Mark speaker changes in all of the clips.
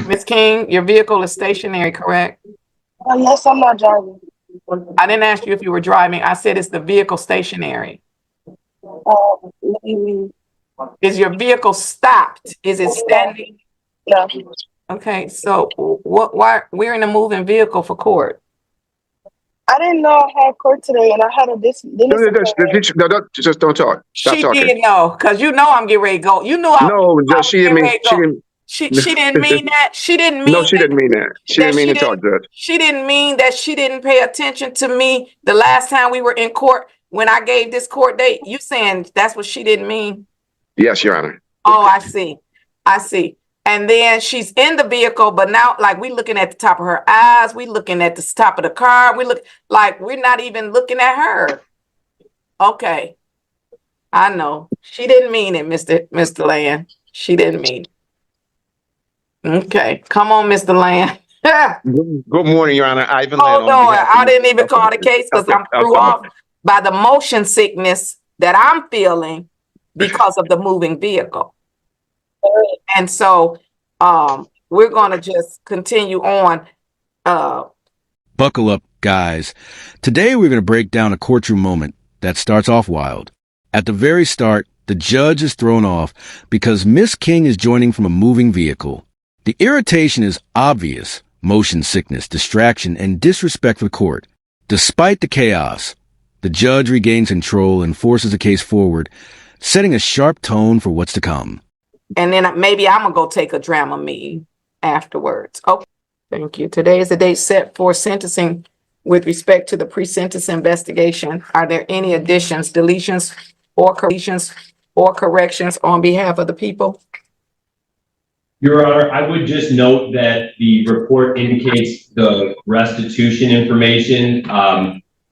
Speaker 1: Ms. King, your vehicle is stationary, correct?
Speaker 2: Yes, I'm not driving.
Speaker 1: I didn't ask you if you were driving. I said, is the vehicle stationary?
Speaker 2: What do you mean?
Speaker 1: Is your vehicle stopped? Is it standing?
Speaker 2: No.
Speaker 1: Okay, so why we're in a moving vehicle for court?
Speaker 2: I didn't know I had court today, and I had a dentist appointment.
Speaker 3: Just don't talk. Stop
Speaker 1: She
Speaker 3: talking.
Speaker 1: did know, because you know I'm getting ready to go. You know I
Speaker 3: No,
Speaker 1: was
Speaker 3: she didn't
Speaker 1: getting
Speaker 3: mean.
Speaker 1: ready to
Speaker 3: She
Speaker 1: go.
Speaker 3: didn't.
Speaker 1: She didn't mean that. She didn't mean
Speaker 3: No, she didn't mean that. She didn't mean to talk, Judge.
Speaker 1: She didn't mean that she didn't pay attention to me the last time we were in court when I gave this court date. You saying that's what she didn't mean?
Speaker 3: Yes, Your Honor.
Speaker 1: Oh, I see. I see. And then she's in the vehicle, but now like we looking at the top of her eyes, we looking at the top of the car, we look like we're not even looking at her. Okay. I know. She didn't mean it, Mr. Land. She didn't mean it. Okay. Come on, Mr. Land.
Speaker 3: Good morning, Your Honor. Ivan Land.
Speaker 1: Hold on. I didn't even call the case because I'm threw off by the motion sickness that I'm feeling because of the moving vehicle. And so we're going to just continue on.
Speaker 4: Buckle up, guys. Today we're going to break down a courtroom moment that starts off wild. At the very start, the judge is thrown off because Miss King is joining from a moving vehicle. The irritation is obvious: motion sickness, distraction, and disrespect for the court. Despite the chaos, the judge regains control and forces the case forward, setting a sharp tone for what's to come.
Speaker 1: And then maybe I'm going to go take a Dramamine afterwards. Okay. Thank you. Today is the date set for sentencing with respect to the pre-sentence investigation. Are there any additions, deletions, or corrections on behalf of the people?
Speaker 5: Your Honor, I would just note that the report indicates the restitution information.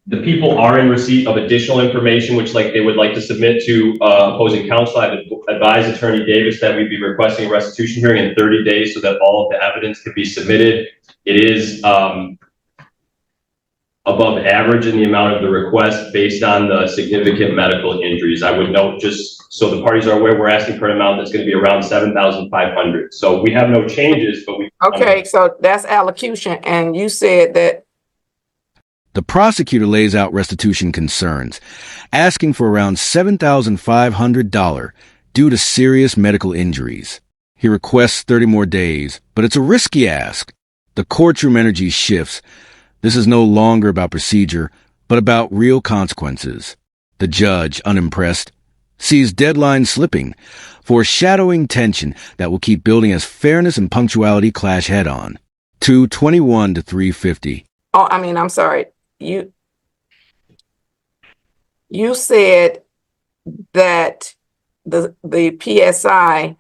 Speaker 5: The people are in receipt of additional information, which they would like to submit to opposing counsel. I've advised Attorney Davis that we'd be requesting a restitution hearing in 30 days so that all of the evidence can be submitted. It is above average in the amount of the request based on the significant medical injuries. I would note, just so the parties are aware, we're asking for an amount that's going to be around $7,500. So we have no changes, but we.
Speaker 1: Okay, so that's allocution, and you said that.
Speaker 4: The prosecutor lays out restitution concerns, asking for around $7,500 due to serious medical injuries. He requests 30 more days, but it's a risky ask. The courtroom energy shifts. This is no longer about procedure, but about real consequences. The judge, unimpressed, sees deadlines slipping, foreshadowing tension that will keep building as fairness and punctuality clash head-on. 221 to 350.
Speaker 1: Oh, I mean, I'm sorry. You said that the PSI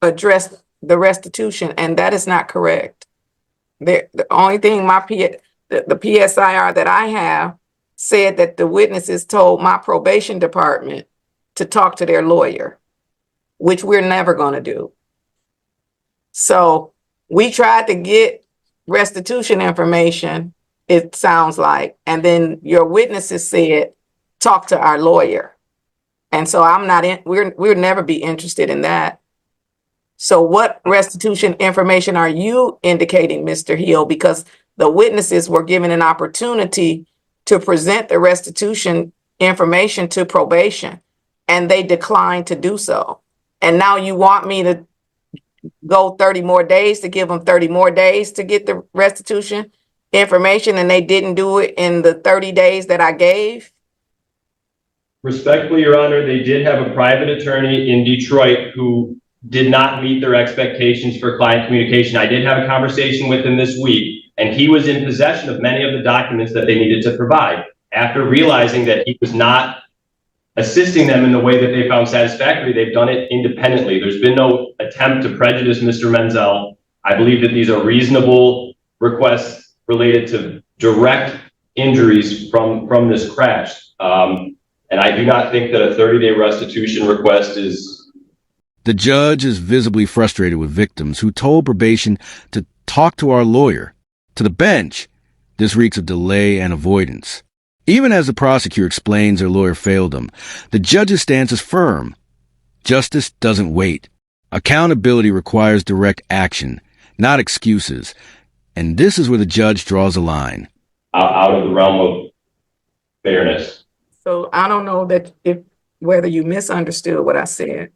Speaker 1: addressed the restitution, and that is not correct. The only thing the PSIR that I have said that the witnesses told my probation department to talk to their lawyer, which we're never going to do. So we tried to get restitution information, it sounds like, and then your witnesses said, talk to our lawyer. And so we'll never be interested in that. So what restitution information are you indicating, Mr. Hill? Because the witnesses were given an opportunity to present the restitution information to probation, and they declined to do so. And now you want me to go 30 more days to give them 30 more days to get the restitution information, and they didn't do it in the 30 days that I gave?
Speaker 5: Respectfully, Your Honor, they did have a private attorney in Detroit who did not meet their expectations for client communication. I did have a conversation with him this week, and he was in possession of many of the documents that they needed to provide. After realizing that he was not assisting them in the way that they found satisfactory, they've done it independently. There's been no attempt to prejudice Mr. Menzel. I believe that these are reasonable requests related to direct injuries from this crash. And I do not think that a 30-day restitution request is.
Speaker 4: The judge is visibly frustrated with victims who told probation to talk to our lawyer. To the bench, this reeks of delay and avoidance. Even as the prosecutor explains their lawyer failed them, the judge's stance is firm. Justice doesn't wait. Accountability requires direct action, not excuses. And this is where the judge draws a line.
Speaker 5: Out of the realm of fairness.
Speaker 1: So I don't know that whether you misunderstood what I said.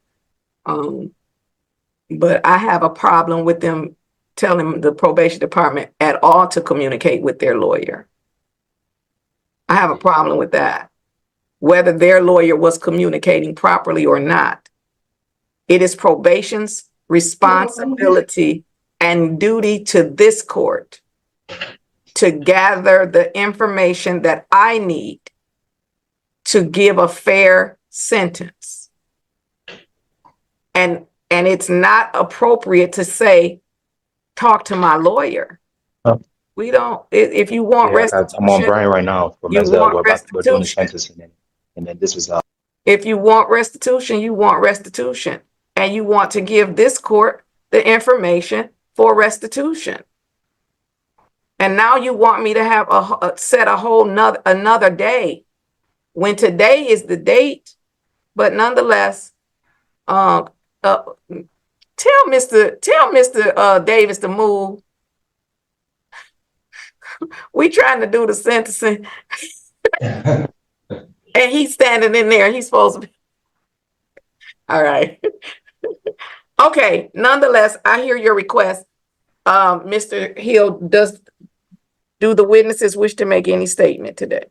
Speaker 1: But I have a problem with them telling the probation department at all to communicate with their lawyer. I have a problem with that. Whether their lawyer was communicating properly or not. It is probation's responsibility and duty to this court to gather the information that I need to give a fair sentence. And it's not appropriate to say, talk to my lawyer. We don't, if you want restitution.
Speaker 6: I'm on Bryant right now. For
Speaker 1: You
Speaker 6: Menzel,
Speaker 1: want
Speaker 6: we're doing the
Speaker 1: restitution.
Speaker 6: sentencing, and then this is
Speaker 1: If you want restitution, you want restitution. And you want to give this court the information for restitution. And now you want me to have set a whole another day when today is the date. But nonetheless, tell Mr. Davis to move. We trying to do the sentencing. And he's standing in there. He's supposed to be. All right. Okay. Nonetheless, I hear your request. Mr. Hill, do the witnesses wish to make any statement today?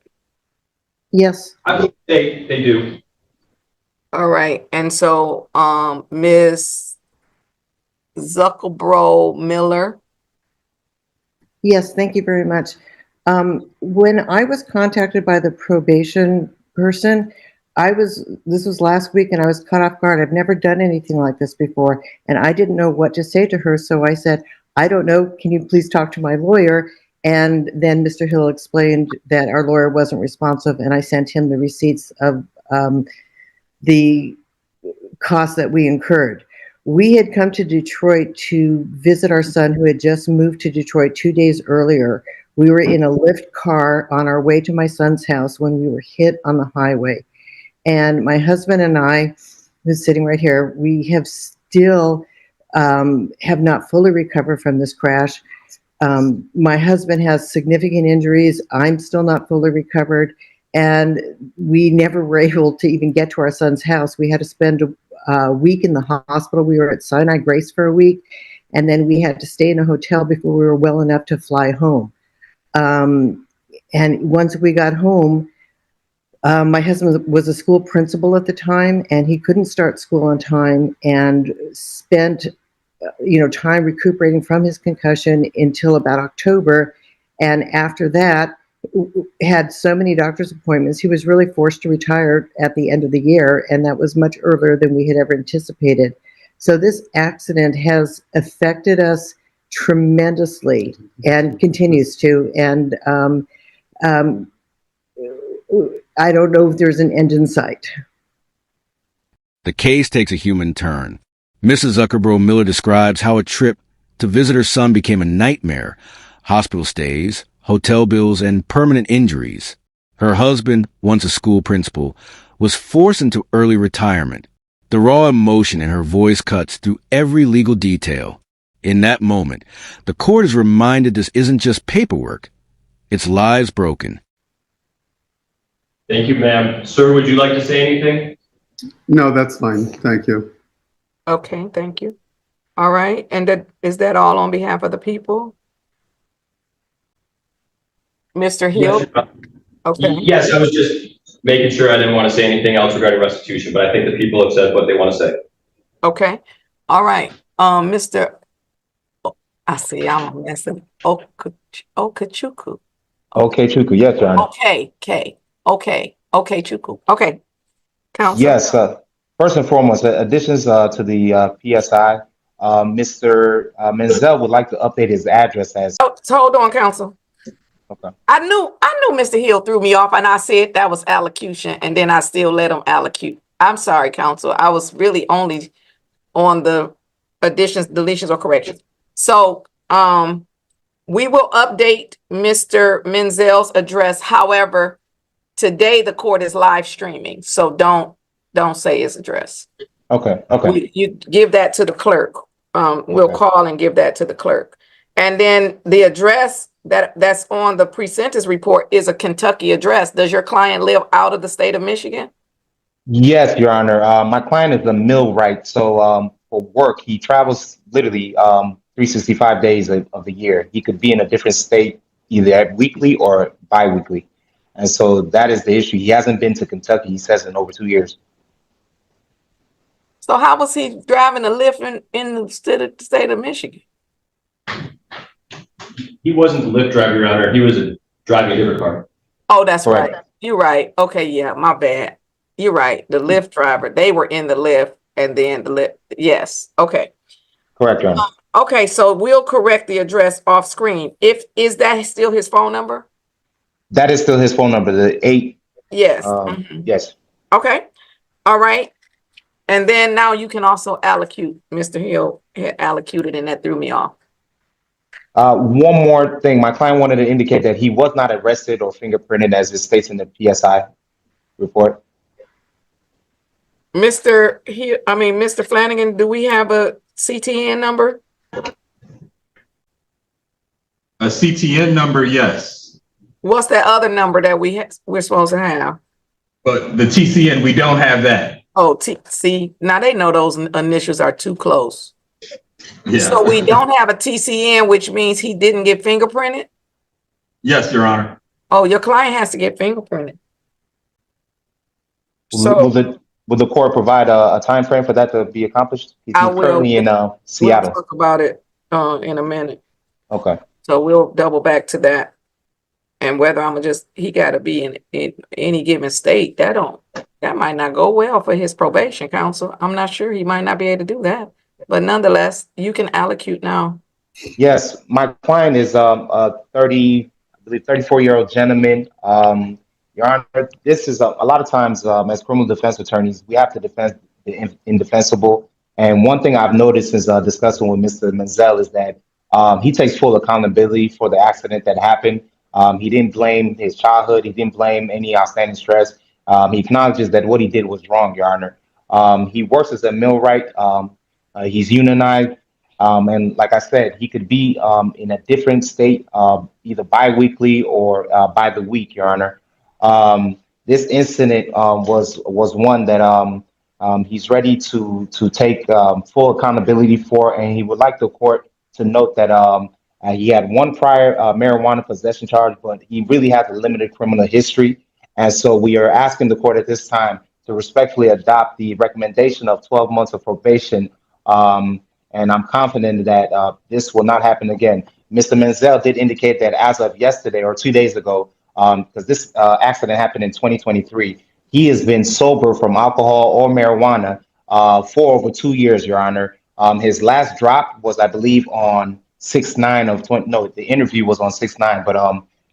Speaker 7: Yes.
Speaker 5: I believe they do.
Speaker 1: All right. And so, Ms. Zuckelbro Miller.
Speaker 7: Yes, thank you very much. When I was contacted by the probation person, this was last week and I was caught off guard. I've never done anything like this before. And I didn't know what to say to her. So I said, I don't know. Can you please talk to my lawyer? And then Mr. Hill explained that our lawyer wasn't responsive. And I sent him the receipts of the costs that we incurred. We had come to Detroit to visit our son who had just moved to Detroit 2 days earlier. We were in a Lyft car on our way to my son's house when we were hit on the highway. And my husband and I, who's sitting right here, we have still have not fully recovered from this crash. My husband has significant injuries. I'm still not fully recovered. And we never were able to even get to our son's house. We had to spend a week in the hospital. We were at Sinai Grace for a week. And then we had to stay in a hotel before we were well enough to fly home. And once we got home, my husband was a school principal at the time, and he couldn't start school on time and spent, time recuperating from his concussion until about October. And after that, had so many doctor's appointments, he was really forced to retire at the end of the year, and that was much earlier than we had ever anticipated. So this accident has affected us tremendously and continues to. And I don't know if there's an end in sight.
Speaker 4: The case takes a human turn. Mrs. Zuckerbro Miller describes how a trip to visit her son became a nightmare. Hospital stays, hotel bills, and permanent injuries. Her husband, once a school principal, was forced into early retirement. The raw emotion in her voice cuts through every legal detail. In that moment, the court is reminded this isn't just paperwork. It's lives broken.
Speaker 5: Thank you, ma'am. Sir, would you like to say anything?
Speaker 8: No, that's fine. Thank you.
Speaker 1: Okay, thank you. All right. And is that all on behalf of the people? Mr. Hill?
Speaker 5: Yes, Your Honor.
Speaker 1: Okay.
Speaker 5: Yes, I was just making sure I didn't want to say anything else regarding restitution, but I think the people have said what they want to say.
Speaker 1: Okay. All right. Mr. I see I'm messing. Okachuku.
Speaker 6: okay, Chuku. Yes, Your Honor.
Speaker 1: Okay, Chuku. Okay. Counsel.
Speaker 6: Yes. First and foremost, additions to the PSI. Mr. Menzel would like to update his address as.
Speaker 1: Oh, so hold on, counsel.
Speaker 6: Okay.
Speaker 1: I knew Mr. Hill threw me off, and I said that was allocution, and then I still let him allocute. I'm sorry, counsel. I was really only on the additions, deletions, or corrections. So, we will update Mr. Menzel's address. However, today the court is live streaming, so don't say his address.
Speaker 6: Okay.
Speaker 1: You give that to the clerk. We'll
Speaker 6: Okay.
Speaker 1: call and give that to the clerk. And then the address that's on the pre-sentence report is a Kentucky address. Does your client live out of the state of Michigan?
Speaker 6: Yes, Your Honor. My client is a millwright, so for work he travels literally 365 days of the year. He could be in a different state either weekly or bi-weekly, and so that is the issue. He hasn't been to Kentucky, he says, in over 2 years.
Speaker 1: So how was he driving a Lyft in the state of Michigan?
Speaker 5: He wasn't the Lyft driver, Your Honor. He was driving a different car.
Speaker 1: Oh, that's
Speaker 6: Correct.
Speaker 1: right. You're right. Okay, yeah, my bad. You're right. The Lyft driver, they were in the Lyft and then the Lyft. Yes. Okay.
Speaker 6: Correct, Your Honor.
Speaker 1: Okay, so we'll correct the address off screen. Is that still his phone number?
Speaker 6: That is still his phone number, the 8.
Speaker 1: Yes.
Speaker 6: Yes.
Speaker 1: Okay. All right. And then now you can also allocute. Mr. Hill had allocated and that threw me off.
Speaker 6: One more thing. My client wanted to indicate that he was not arrested or fingerprinted as it states in the PSI report.
Speaker 1: Mr. Flanagan, do we have a CTN number?
Speaker 9: A CTN number, yes.
Speaker 1: What's that other number that we're supposed to have?
Speaker 9: But the TCN, we don't have that.
Speaker 1: Oh, see, now they know those initials are too close.
Speaker 9: Yeah.
Speaker 1: So we don't have a TCN, which means he didn't get fingerprinted?
Speaker 9: Yes, Your Honor.
Speaker 1: Oh, your client has to get fingerprinted.
Speaker 6: Will the court provide a time frame for that to be accomplished? He's currently in Seattle.
Speaker 1: We'll talk about it in a minute.
Speaker 6: Okay.
Speaker 1: So we'll double back to that. And whether he got to be in any given state, that might not go well for his probation counsel. I'm not sure. He might not be able to do that. But nonetheless, you can allocute now.
Speaker 6: Yes, my client is a 34-year-old gentleman. Your Honor, this is a lot of times as criminal defense attorneys, we have to defend the indefensible. And one thing I've noticed since discussing with Mr. Menzel is that he takes full accountability for the accident that happened. He didn't blame his childhood. He didn't blame any outstanding stress. He acknowledges that what he did was wrong, Your Honor. He works as a millwright. He's unionized. And like I said, he could be in a different state, either bi-weekly or by the week, Your Honor. This incident was one that he's ready to take full accountability for, and he would like the court to note that he had one prior marijuana possession charge, but he really has a limited criminal history. And so we are asking the court at this time to respectfully adopt the recommendation of 12 months of probation. And I'm confident that this will not happen again. Mr. Menzel did indicate that as of yesterday or 2 days ago, because this accident happened in 2023, he has been sober from alcohol or marijuana for over 2 years, Your Honor. His last drop was, I believe, on 6/9 of 20. No, the interview was on 6/9, but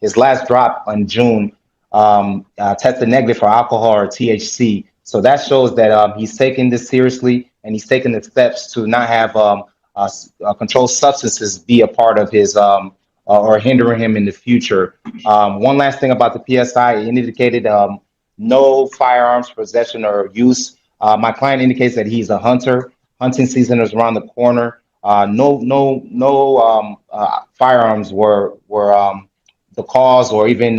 Speaker 6: his last drop in June tested negative for alcohol or THC. So that shows that he's taking this seriously, and he's taking the steps to not have controlled substances be a part of his or hindering him in the future. One last thing about the PSI, it indicated no firearms possession or use. My client indicates that he's a hunter. Hunting season is around the corner. No firearms were the cause or even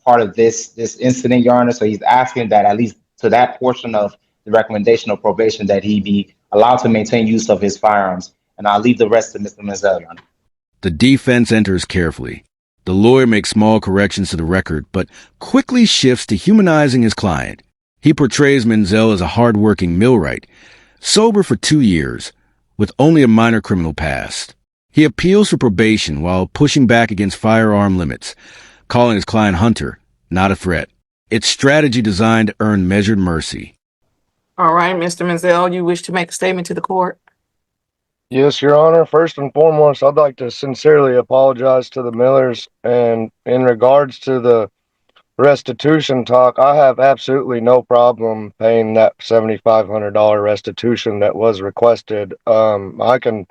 Speaker 6: part of this incident, Your Honor. So he's asking that at least to that portion of the recommendation of probation that he be allowed to maintain use of his firearms. And I'll leave the rest to Mr. Menzel, Your Honor.
Speaker 4: The defense enters carefully. The lawyer makes small corrections to the record, but quickly shifts to humanizing his client. He portrays Menzel as a hard-working millwright, sober for 2 years, with only a minor criminal past. He appeals for probation while pushing back against firearm limits, calling his client Hunter, not a threat. It's strategy designed to earn measured mercy.
Speaker 1: All right, Mr. Menzel, you wish to make a statement to the court?
Speaker 10: Yes, Your Honor. First and foremost, I'd like to sincerely apologize to the Millers. And in regards to the restitution talk, I have absolutely no problem paying that $7,500 restitution that was requested. I can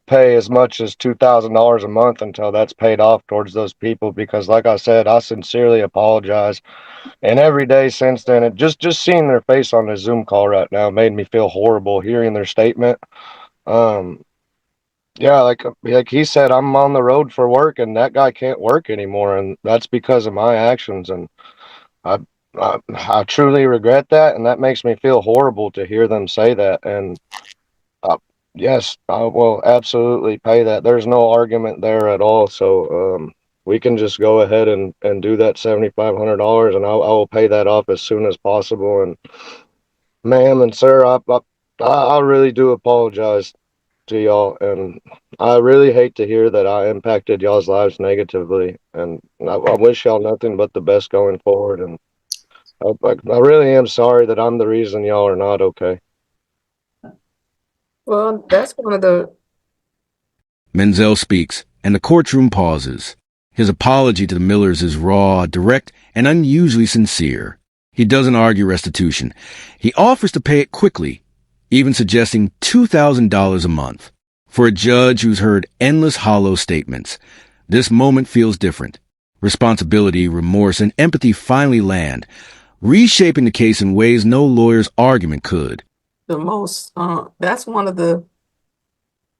Speaker 10: pay as much as $2,000 a month until that's paid off towards those people, because like I said, I sincerely apologize. And every day since then, it just seeing their face on the Zoom call right now made me feel horrible hearing their statement. Yeah, like he said, I'm on the road for work, and that guy can't work anymore, and that's because of my actions. And I, I truly regret that, and that makes me feel horrible to hear them say that. And yes, I will absolutely pay that. There's no argument there at all. So we can just go ahead and do that $7,500, and I will pay that off as soon as possible. And ma'am and sir, I really do apologize to y'all, and I really hate to hear that I impacted y'all's lives negatively. And I wish y'all nothing but the best going forward. And I really am sorry that I'm the reason y'all are not okay.
Speaker 1: Well, that's one of the
Speaker 4: Menzel speaks, and the courtroom pauses. His apology to the Millers is raw, direct, and unusually sincere. He doesn't argue restitution. He offers to pay it quickly, even suggesting $2,000 a month. For a judge who's heard endless hollow statements, this moment feels different. Responsibility, remorse, and empathy finally land, reshaping the case in ways no lawyer's argument could.
Speaker 1: most, that's one of the,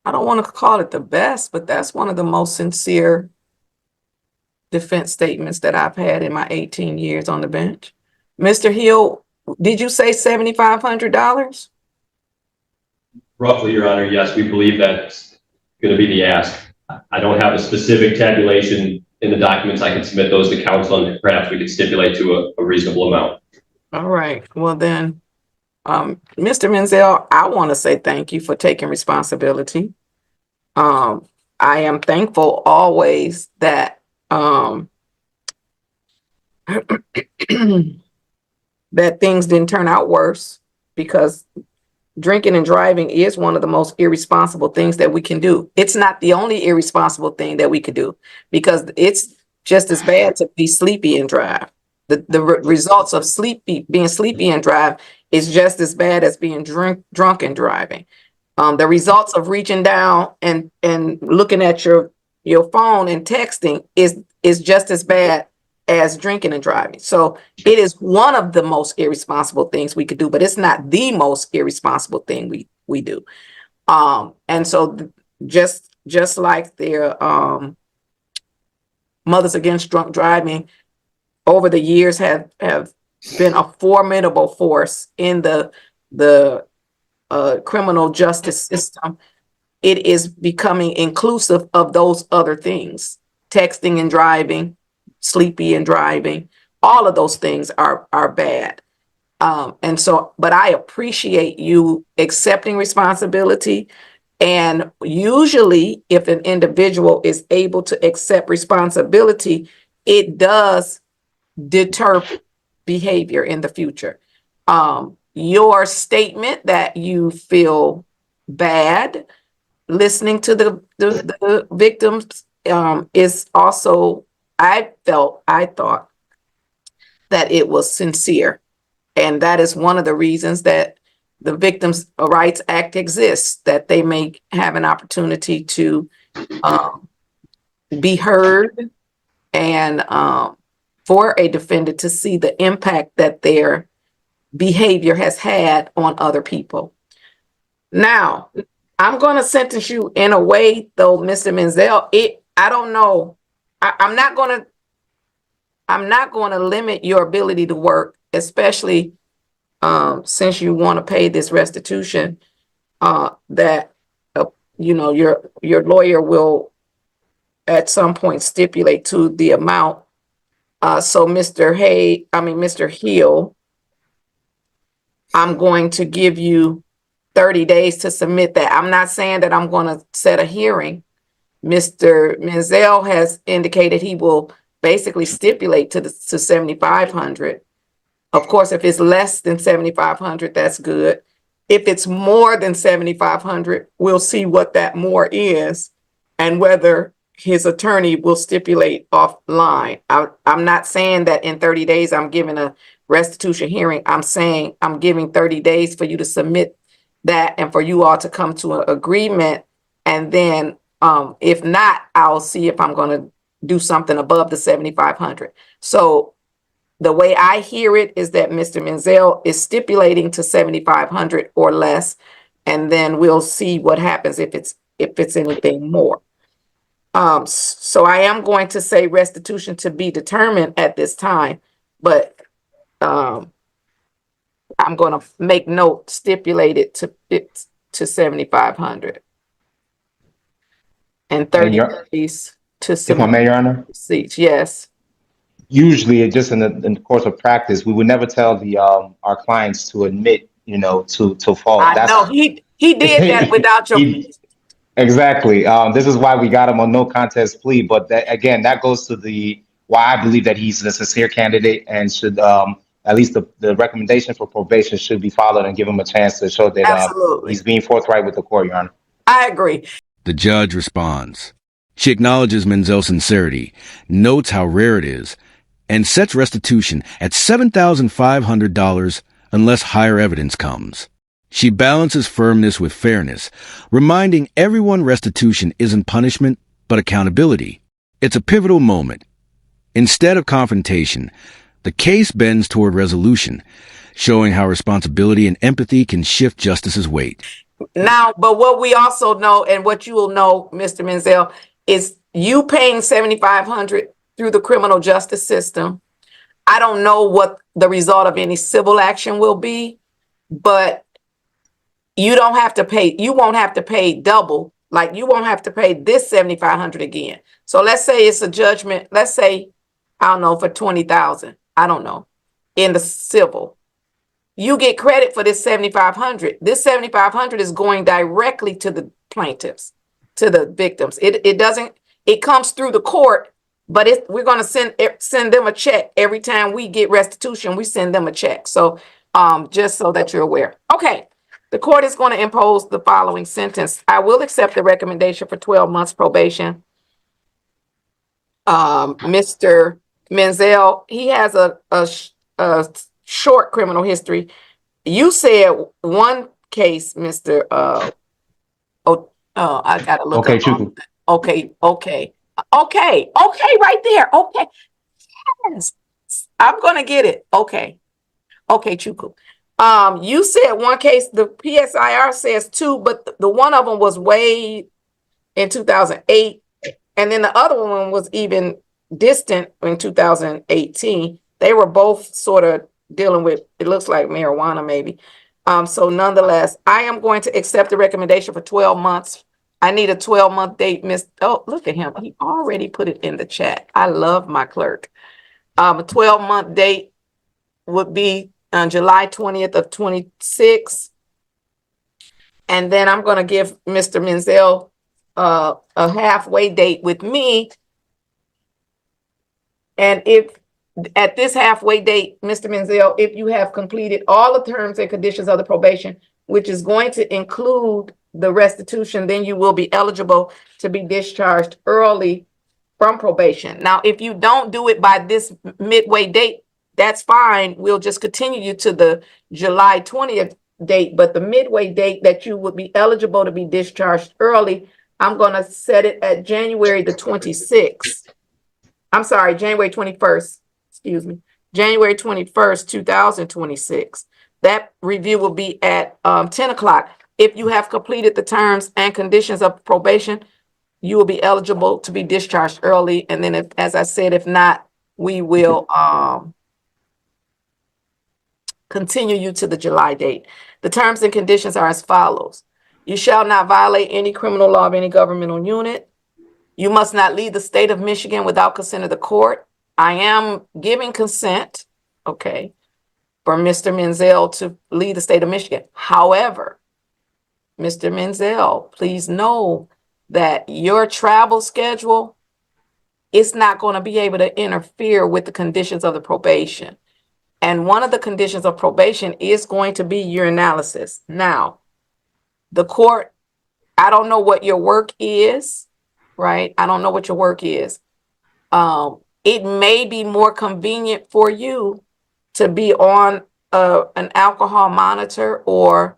Speaker 1: I don't want to call it the best, but that's one of the most sincere defense statements that I've had in my 18 years on the bench. Mr. Hill, did you say $7,500?
Speaker 5: Roughly, Your Honor, yes, we believe that's going to be the ask. I don't have a specific tabulation in the documents. I can submit those to counsel, and perhaps we could stipulate to a reasonable amount.
Speaker 1: All right. Well, then, Mr. Menzel, I want to say thank you for taking responsibility. I am thankful always that that things didn't turn out worse, because drinking and driving is one of the most irresponsible things that we can do. It's not the only irresponsible thing that we could do, because it's just as bad to be sleepy and drive. The results of being sleepy and drive is just as bad as being drunk and driving. The results of reaching down and looking at your phone and texting is just as bad as drinking and driving. So it is one of the most irresponsible things we could do, but it's not the most irresponsible thing we do. And so just like their Mothers Against Drunk Driving over the years have been a formidable force in the criminal justice system, it is becoming inclusive of those other things. Texting and driving, sleepy and driving, all of those things are bad. And so, but I appreciate you accepting responsibility. And usually if an individual is able to accept responsibility, it does deter behavior in the future. Your statement that you feel bad listening to the victims is also, I thought that it was sincere. And that is one of the reasons that the Victims' Rights Act exists, that they may have an opportunity to be heard, and for a defendant to see the impact that their behavior has had on other people. Now, I'm going to sentence you in a way, though, Mr. Menzel. I don't know. I'm not going to limit your ability to work, especially since you want to pay this restitution. That your lawyer will at some point stipulate to the amount. So Mr. Hill, I'm going to give you 30 days to submit that. I'm not saying that I'm going to set a hearing. Mr. Menzel has indicated he will basically stipulate to 7,500. Of course, if it's less than 7,500, that's good. If it's more than 7,500, we'll see what that more is and whether his attorney will stipulate offline. I'm not saying that in 30 days I'm giving a restitution hearing. I'm saying I'm giving 30 days for you to submit that and for you all to come to an agreement. And then if not, I'll see if I'm going to do something above the 7,500. So the way I hear it is that Mr. Menzel is stipulating to 7,500 or less, and then we'll see what happens if it's anything more. So I am going to say restitution to be determined at this time, but I'm going to make note stipulated to 7,500 and 30 days to
Speaker 6: If I may, Your Honor.
Speaker 1: receipts. Yes.
Speaker 6: Usually, just in the course of practice, we would never tell the our clients to admit, to fault.
Speaker 1: I know he did that without your.
Speaker 6: Exactly. This is why we got him on no contest plea. But that goes to why I believe that he's a sincere candidate and should at least the recommendation for probation should be followed and give him a chance to show that he's being forthright with the court, Your Honor.
Speaker 1: I agree.
Speaker 4: The judge responds. She acknowledges Menzel's sincerity, notes how rare it is, and sets restitution at $7,500 unless higher evidence comes. She balances firmness with fairness, reminding everyone restitution isn't punishment, but accountability. It's a pivotal moment. Instead of confrontation, the case bends toward resolution, showing how responsibility and empathy can shift justice's weight.
Speaker 1: Now, but what we also know, and what you will know, Mr. Menzel, is you paying $7,500 through the criminal justice system. I don't know what the result of any civil action will be, but you don't have to pay. You won't have to pay double. Like you won't have to pay this $7,500 again. So let's say it's a judgment. Let's say, I don't know, for $20,000. I don't know, in the civil. You get credit for this $7,500. This $7,500 is going directly to the plaintiffs, to the victims. It doesn't. It comes through the court, but we're going to send them a check every time we get restitution. We send them a check. So, just so that you're aware. Okay, the court is going to impose the following sentence. I will accept the recommendation for 12 months probation. Mr. Menzel, he has a short criminal history. You said one case, Mr. I gotta look
Speaker 6: okay,
Speaker 1: up. Okay, right there. Okay, yes, I'm gonna get it. Okay, Chuku. You said one case. The PSIR says two, but the one of them was way in 2008, and then the other one was even distant in 2018. They were both sort of dealing with, it looks like marijuana maybe. So nonetheless, I am going to accept the recommendation for 12 months. I need a 12-month date. Oh, look at him. He already put it in the chat. I love my clerk. A 12-month date would be on July 20th of 26. And then I'm going to give Mr. Menzel a halfway date with me. And if at this halfway date, Mr. Menzel, if you have completed all the terms and conditions of the probation, which is going to include the restitution, then you will be eligible to be discharged early from probation. Now, if you don't do it by this midway date, that's fine. We'll just continue you to the July 20th date. But the midway date that you would be eligible to be discharged early, I'm going to set it at January the 26th. I'm sorry, January 21st. Excuse me, January 21st, 2026. That review will be at 10 o'clock. If you have completed the terms and conditions of probation, you will be eligible to be discharged early. And then, if, as I said, if not, we will continue you to the July date. The terms and conditions are as follows. You shall not violate any criminal law of any governmental unit. You must not leave the state of Michigan without consent of the court. I am giving consent, okay, for Mr. Menzel to leave the state of Michigan. However, Mr. Menzel, please know that your travel schedule is not going to be able to interfere with the conditions of the probation. And one of the conditions of probation is going to be your analysis. Now, the court, I don't know what your work is. right? I don't know what your work is. It may be more convenient for you to be on an alcohol monitor or,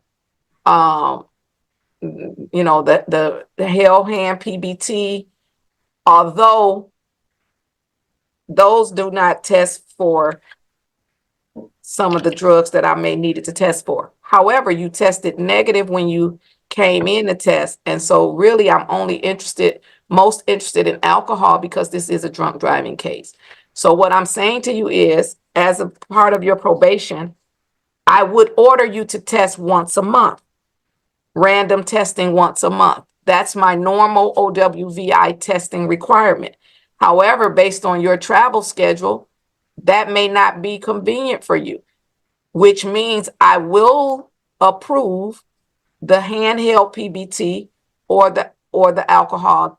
Speaker 1: you know, the Hell Hand PBT, although those do not test for some of the drugs that I may needed to test for. However, you tested negative when you came in to test. And so really I'm only most interested in alcohol because this is a drunk driving case. So what I'm saying to you is, as a part of your probation, I would order you to test once a month, random testing once a month. That's my normal OWVI testing requirement. However, based on your travel schedule, that may not be convenient for you, which means I will approve the handheld PBT or the alcohol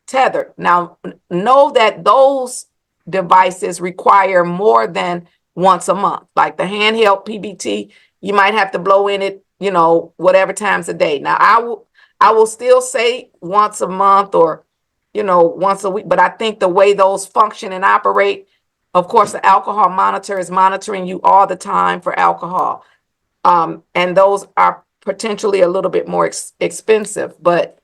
Speaker 1: tether. Now, know that those devices require more than once a month. Like the handheld PBT, you might have to blow in it, you know, whatever times a day. Now, I will still say once a month or, you know, once a week, but I think the way those function and operate, of course, the alcohol monitor is monitoring you all the time for alcohol. And those are potentially a little bit more expensive, but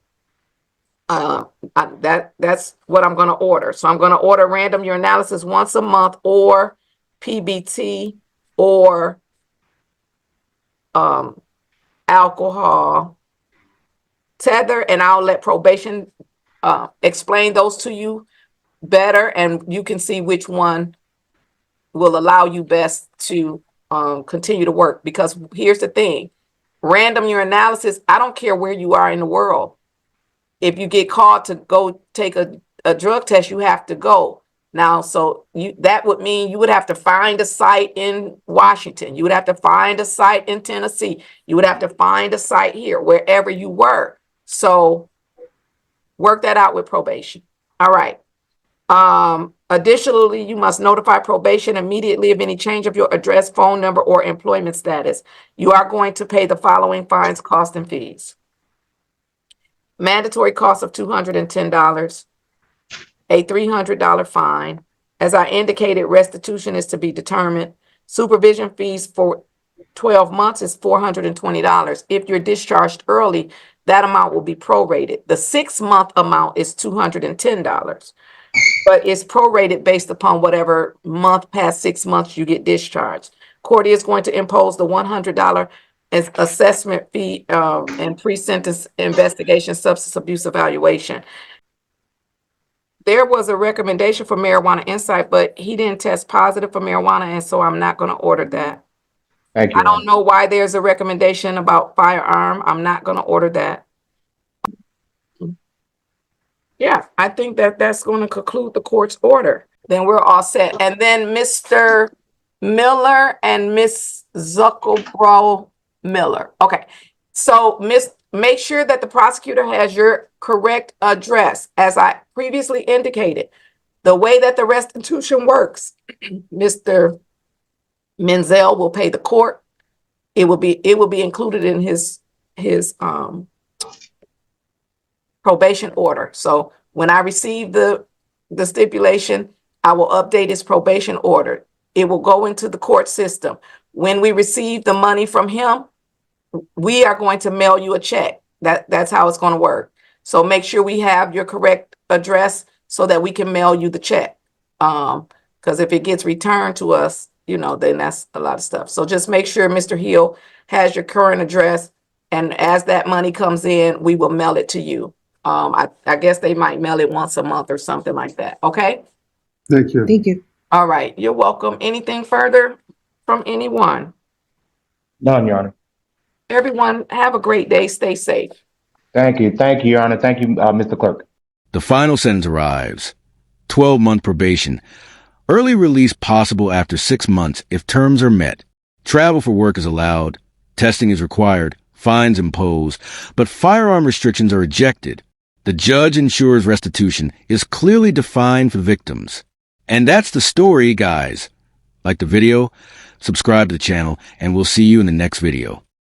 Speaker 1: that's what I'm going to order. So I'm going to order random urinalysis once a month or PBT or alcohol tether, and I'll let probation explain those to you better, and you can see which one will allow you best to continue to work. Because here's the thing, random urinalysis, I don't care where you are in the world. If you get called to go take a drug test, you have to go. Now, so that would mean you would have to find a site in Washington. You would have to find a site in Tennessee. You would have to find a site here, wherever you were. So work that out with probation. All right. Additionally, you must notify probation immediately of any change of your address, phone number, or employment status. You are going to pay the following fines, costs, and fees. Mandatory cost of $210, a $300 fine. As I indicated, restitution is to be determined. Supervision fees for 12 months is $420. If you're discharged early, that amount will be prorated. The 6-month amount is $210, but it's prorated based upon whatever month past 6 months you get discharged. Court is going to impose the $100 as assessment fee and pre-sentence investigation substance abuse evaluation. There was a recommendation for marijuana insight, but he didn't test positive for marijuana, and so I'm not going to order that.
Speaker 6: Thank you.
Speaker 1: I don't know why there's a recommendation about firearm. I'm not going to order that. Yeah, I think that's going to conclude the court's order. Then we're all set. And then Mr. Miller and Miss Zuckelbro Miller. Okay, so make sure that the prosecutor has your correct address. As I previously indicated, the way that the restitution works, Mr. Menzel will pay the court. It will be included in his probation order. So when I receive the stipulation, I will update his probation order. It will go into the court system. When we receive the money from him, we are going to mail you a check. That's how it's going to work. So make sure we have your correct address so that we can mail you the check. Because if it gets returned to us, you know, then that's a lot of stuff. So just make sure Mr. Hill has your current address, and as that money comes in, we will mail it to you. I guess they might mail it once a month or something like that. Okay.
Speaker 8: Thank you.
Speaker 7: Thank you.
Speaker 1: All right. You're welcome. Anything further from anyone?
Speaker 6: None, Your Honor.
Speaker 1: Everyone, have a great day. Stay safe.
Speaker 6: Thank you. Thank you, Your Honor. Thank you, Mr. Clerk.
Speaker 4: The final sentence arrives. 12-month probation. Early release possible after 6 months if terms are met. Travel for work is allowed. Testing is required. Fines imposed. But firearm restrictions are ejected. The judge ensures restitution is clearly defined for victims. And that's the story, guys. Like the video, subscribe to the channel, and we'll see you in the next video.